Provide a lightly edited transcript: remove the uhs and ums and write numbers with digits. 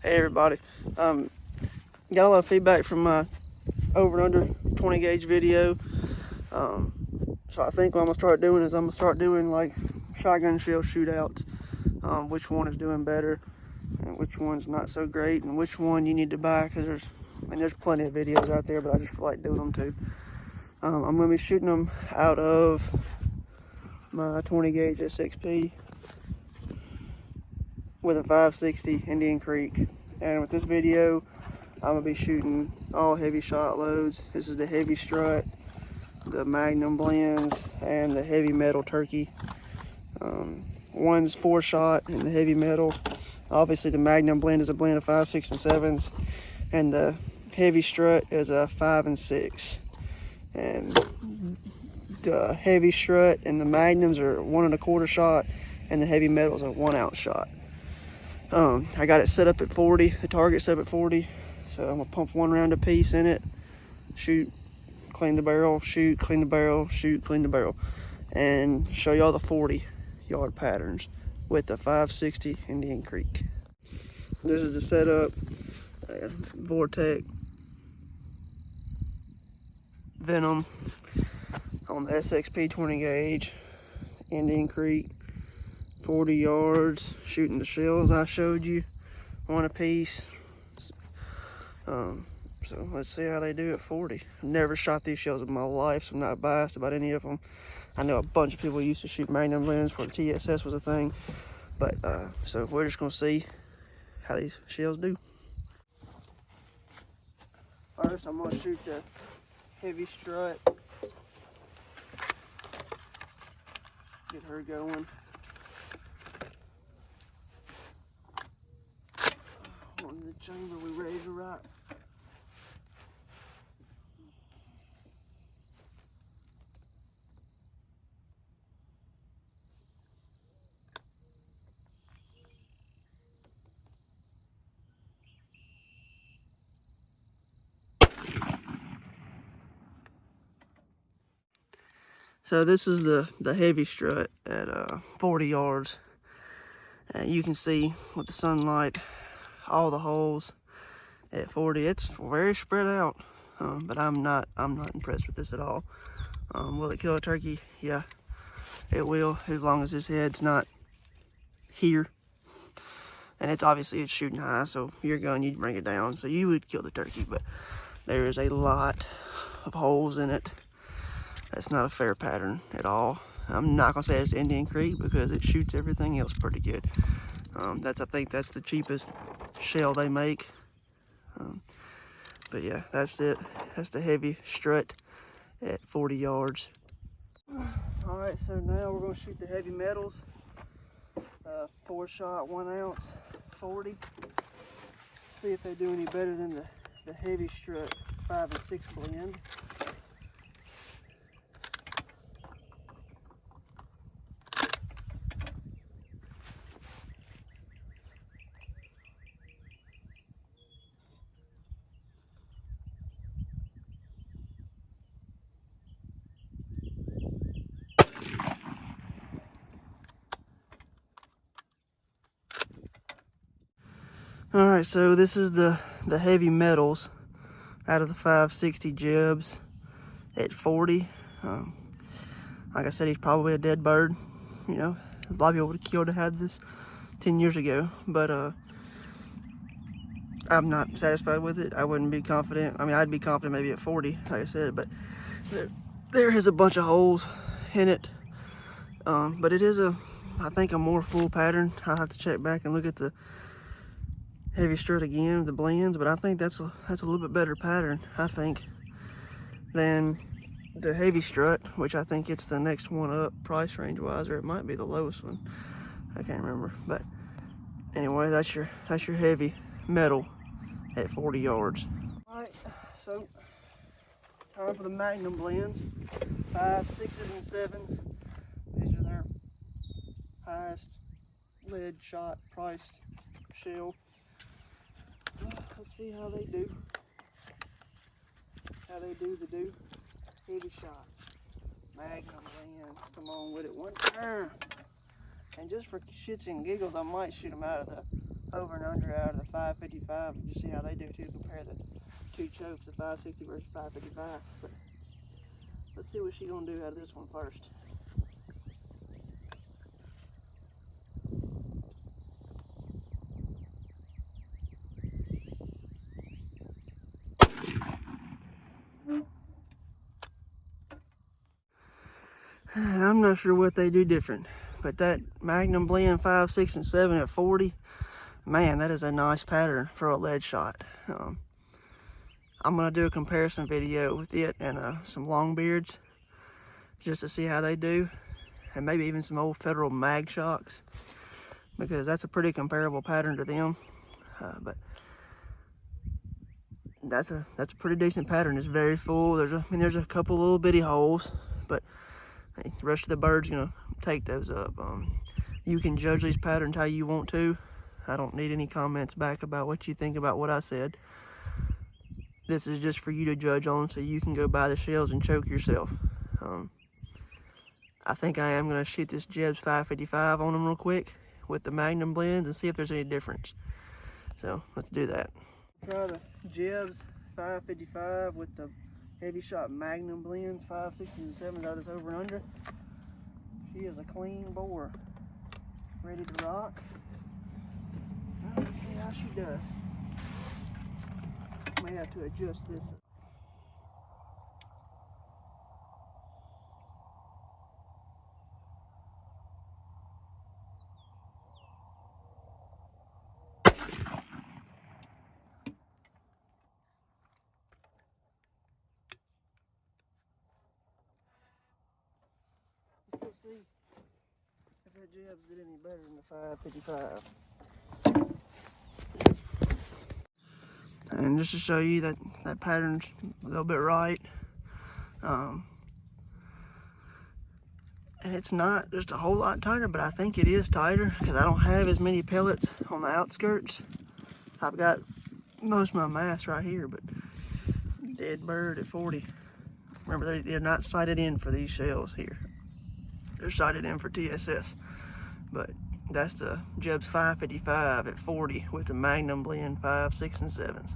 Hey everybody, got a lot of feedback from my over and under 20 gauge video, so I think what I'm gonna start doing is I'm gonna start doing like shotgun shell shootouts, which one is doing better and which one's not so great and which one you need to buy, because there's plenty of videos out there, but I just feel like doing them too. I'm gonna be shooting them out of my 20 gauge SXP with a 560 Indian Creek. And with this video, I'm gonna be shooting all Hevi-shot loads. This is the Hevi-strut, the Magnum blends, and the Hevi-metal Turkey. One's 4-shot and the Hevi-metal. Obviously the Magnum blend is a blend of 5, 6, and 7s, and the Hevi-strut is a 5 and 6. And the Hevi-strut and the Magnums are 1 1/4 shot, and the Hevi-metal's a 1 ounce shot. I got it set up at 40, the target's set up at 40, so I'm gonna pump 1 round apiece in it, shoot, clean the barrel, shoot, clean the barrel, shoot, clean the barrel, and show y'all the 40-yard patterns with the 560 Indian Creek. This is the setup. Vortex Venom on the SXP 20 gauge, Indian Creek, 40 yards, shooting the shells I showed you, 1 apiece. So let's see how they do at 40. I've never shot these shells in my life, so I'm not biased about any of them. I know a bunch of people used to shoot Magnum blends before the TSS was a thing, but so we're just gonna see how these shells do. First, I'm gonna shoot the Hevi-strut. Get her going. On the chamber, we ready to rock. So this is the Hevi-strut at 40 yards. You can see with the sunlight all the holes at 40. It's very spread out, but I'm not impressed with this at all. Will it kill a turkey? Yeah, it will, as long as his head's not here. And it's shooting high, so your gun, you'd bring it down, so you would kill the turkey. But there is a lot of holes in it. That's not a fair pattern at all. I'm not gonna say it's Indian Creek because it shoots everything else pretty good. I think that's the cheapest shell they make. But yeah, that's it. That's the Hevi-strut at 40 yards. All right, so now we're gonna shoot the Hevi-metals. 4-shot, 1 ounce, 40. See if they do any better than the Hevi-strut 5 and 6 blend. All right, so this is the Hevi-metals out of the 560 jibs at 40. Like I said, he's probably a dead bird. You know, a lot of people would have killed to have this 10 years ago, but I'm not satisfied with it. I wouldn't be confident. I mean, I'd be confident maybe at 40, like I said, but there is a bunch of holes in it. But it is I think a more full pattern. I'll have to check back and look at the Hevi-strut again, the blends, but I think that's a little bit better pattern, I think, than the Hevi-strut, which I think it's the next one up price range wise, or it might be the lowest one. I can't remember, but anyway, that's your Hevi-metal at 40 yards. All right, so time for the Magnum blends. 5, 6s, and 7s. These are their highest lead shot price shell. Let's see how they do. Hevi-shot Magnum blend. Come on with it one time. And just for shits and giggles, I might shoot them out of over and under out of the 555 and just see how they do too. Compare the two chokes, the 560 versus 555. But let's see what she's gonna do out of this one first. I'm not sure what they do different, but that Magnum blend 5, 6, and 7 at 40, man, that is a nice pattern for a lead shot. I'm gonna do a comparison video with it and some Longbeards just to see how they do, and maybe even some old Federal mag shocks, because that's a pretty comparable pattern to them. But that's a pretty decent pattern. It's very full. There's a couple little bitty holes, but the rest of the bird's gonna take those up. You can judge these patterns how you want to. I don't need any comments back about what you think about what I said. This is just for you to judge on, so you can go buy the shells and choke yourself. I think I am gonna shoot this Jeb's 555 on them real quick with the Magnum blends and see if there's any difference. So let's do that. Try the Jeb's 555 with the Hevi-shot Magnum blends, 5, 6, and 7 out of this over and under. She is a clean bore, ready to rock. So let's see how she does. May have to adjust this. Let's go see if that Jeb's did any better than the 555. And just to show you that pattern's a little bit right. And it's not just a whole lot tighter, but I think it is tighter because I don't have as many pellets on the outskirts. I've got most of my mass right here, but dead bird at 40. Remember, they're not sighted in for these shells here. They're sighted in for TSS. But that's the Jeb's 555 at 40 with the Magnum blend 5, 6, and 7s.